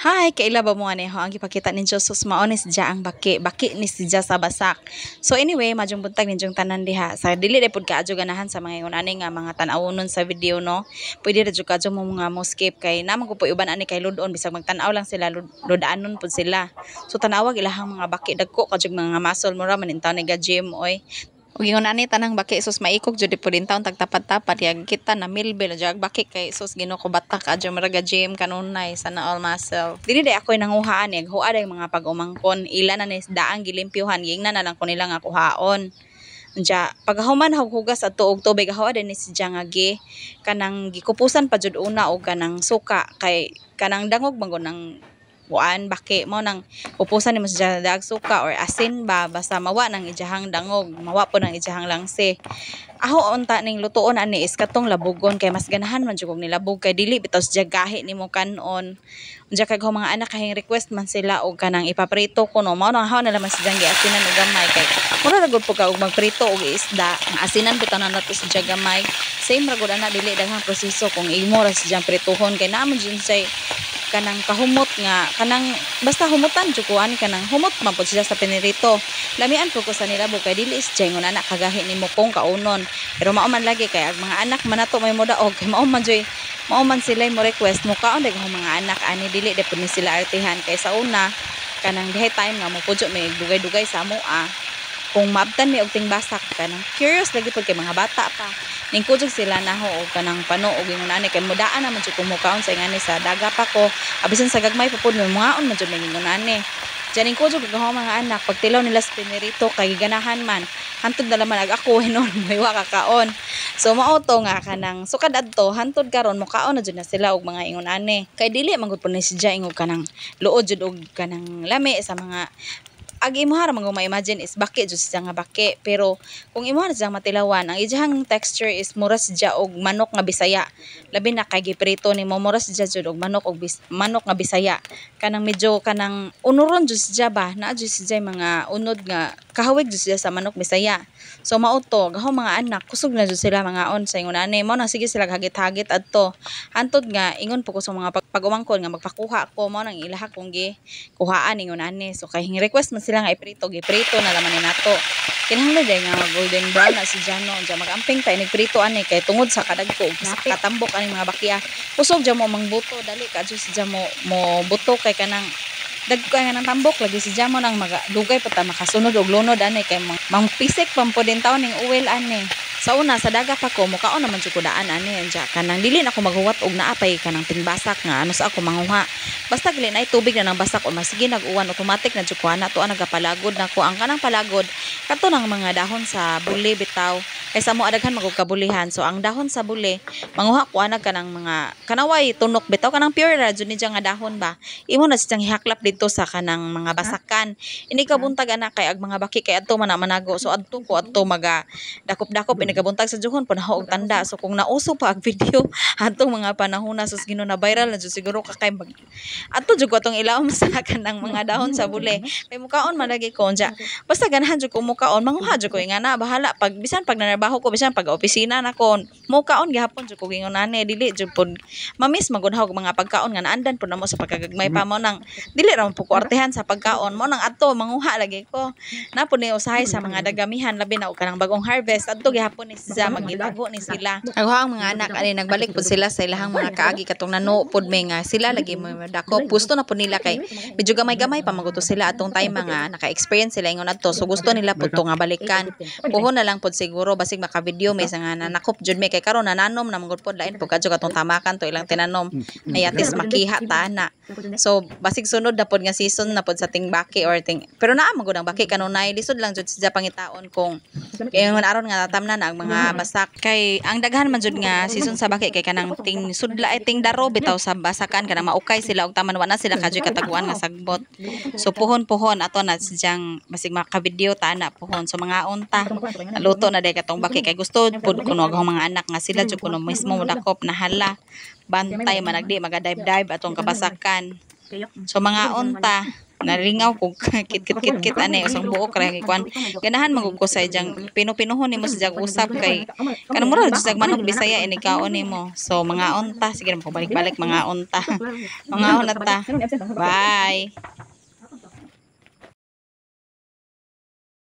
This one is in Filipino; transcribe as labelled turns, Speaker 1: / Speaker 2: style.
Speaker 1: Hi, kaila ba mo ani ho ang gipakita ninyo sus mao ni sidya ang baki ni sidya sa basak. So anyway, majung buntag ninyong tanan diha. Sa dili day pud kaadyo ganahan sa mga ingon ani nga mga tan-awonon sa video no. Pwede ra jud kadyo mo mga mo skip kay namang ko po uban ani kay ludon bisag magtan-aw lang sila ludanon pud sila. So tanawag ilahang mga baki dagko kadyo mga muscle mo ra manintaw ni ga gym oy. Ug ingon ani tanang baki sus maikog jud pud intawon tagtapat-tapat yag kita na milbil jag baki kay sus Ginoo ko batak adyo maraga gym kanunay sana all muscle. Dili day ako'y nanguhaan eg huad ay mga pag-umangkon ila na ni daang gilimpyuhan gingna na lang ko nila nga kuhaon. Unya paghuman hugas adto og tubig huad ni sidya nga kanang gikupusan pa jud una og kanang suka kay kanang dangog mangon ng buan baki mo nang upusan nimo sa dag suka or asin ba basta mawa nang ijahang dangog mawa po nang ijahang langse aho unta ning lutuon ani is katong labugon kay mas ganahan man jud ni labog kay dili bitaw sa gahi nimo kanon unja kay mga anak kahing request man sila og kanang ipaprito kuno mao nang haw nila man sidyang giasinan og gamay kay mura ra gud po ka og magprito og isda ang asinan bitaw na nato sa gamay same ra gud ana dili daghang proseso kung imo ra sidyang prituhon kay naman jud say kanang kahumot nga kanang basta humutan jukuan kanang humot man pud siya sa pinirito lamian pud ko sa nilabog kay dili is jay ngon anak kagahi nimo kung kaunon pero mao man lagi kay ang mga anak man nato may modaog kay mao man sila mo request mo kaon daghang mga anak ani dili de pud ni sila artihan kay sa una kanang dihay time nga mo pudyo may dugay-dugay sa amoa kung maabtan mi og ting basak kanang curious lagi pud kay mga bata pa ning kujog sila naho og kanang pano og ingon ani kay mudaan naman jud kumukaon sa ingani sa daga pa ko abisan sa gagmay pa pud muaon man jud may ingon ani diyan ning kujog gahom mga anak pagtilaw nila sa pinirito kay ganahan man hantod na laman ako hinon may wa kakaon so mao to nga kanang sukad adto hantod karon mo kaon na jud na sila og mga ingon ani kay dili man gud pud ni sidya ingog kanang luod jud og kanang lami sa mga ag imuha ra man ma-imagine is baki jud siya nga baki pero kung imuha ra siyang matilawan ang ijahang texture is mura siya og manok nga Bisaya labi na kay giprito nimo mura siya jud og manok nga Bisaya kanang medyo kanang unuron jud siya ba naa jud siya mga unod nga kahawig jud siya sa manok Bisaya so mao to gahom mga anak kusog na jud sila mga on sa ingon ani mo na sige sila hagit-hagit adto hantod nga ingon po ko sa mga pag-umangkon nga magpakuha ko mo nang ilaha kong kuhaan ingon ani so kay request man sila nga iprito na laman ni nato kinahanglan day nga golden brown na si Jano unja magamping tay nigprito ani kay tungod sa kadagko sa katambok ani mga bakya kusog jamo mangbuto dali ka jud si Jamo mo buto kay kanang dagko nga nang tambok lagi si Jamo nang magadugay pa ta makasunod og lunod ani kay mangpisik pampodin taw ning uwel ani sa una sa daga pa ko mukaon naman jud ko daan ani anja kanang dili na ako maghuwat og naapay kanang tingbasak nga ano sa ako manguha basta gali na tubig na nang basak o masige nag-uwan automatic na jud ko ana to nagapalagod na ko ang kanang palagod kato ng mga dahon sa buli bitaw kaysa mo adaghan magkabulihan so ang dahon sa buli manguha ko ana kanang mga kanaway tunok bitaw kanang pure ra jud ni nga dahon ba imo na siyang hihaklap dito sa kanang mga basakan ini ka buntag ana kay ag mga baki kay adto man manago so adto maga dakop-dakop kabuntag sa juhon panahon og tanda so kung nauso pa ang video atong mga panahon na sus Ginoo na viral na jud siguro kakay ato jud ko atong ilawom sa kanang mga dahon sa bule kay mukaon man lagi ko unja basta ganahan jud ko mukaon manguha jud ko ingana bahala pag bisan pag nanarbaho ko bisan pag opisina na ko mukaon gihapon jud ko gingon ani dili jud pod mamis magunhaw og mga pagkaon nga naandan pod namo sa pagkagagmay pa mo nang dili ra mo ko artehan sa pagkaon mo nang adto manguha lagi ko na pod ni usahay sa mga dagamihan labi na og kanang bagong harvest adto gihapon ni sila magibago ni sila ang mga anak ani nagbalik pud sila sa ilahang mga kaagi katong nano pud may nga sila lagi mo dako gusto na pud nila kay medyo gamay-gamay pa maguto sila atong time mga naka-experience sila ingon adto so gusto nila pud to nga balikan puhon na lang pud siguro basig maka-video may nga nanakop jud may kay karon nananom na magud pud lain pud kadyo katong tamakan to ilang tinanom nayatis makiha ta ana so basig sunod na pud nga season na pud sa tingbaki or pero naa magud ang baki kanunay lisod lang jud sa pangitaon kung kay aron nga tatamnan ang mga basak kay ang daghan man jud nga season sa baki kay kanang ting sudla ay ting daro bitaw sa basakan kanang maukay sila og taman wa na sila kadyo kataguan nga sagbot so puhon ato na sidyang basig maka-video ta na puhon so mga unta luto na day katong baki kay gusto pud kuno ang mga anak nga sila jud kuno mismo modakop na hala bantay managdi magadive-dive atong kabasakan so mga unta nalingaw ko kit ane usang buok ra kuan ganahan magug ko sa ijang pinupinuhon nimo sa jag usap kay kanang mura jag manok Bisaya ini kaon nimo. So mga unta sige na balik-balik mga unta. Mga unta. Bye.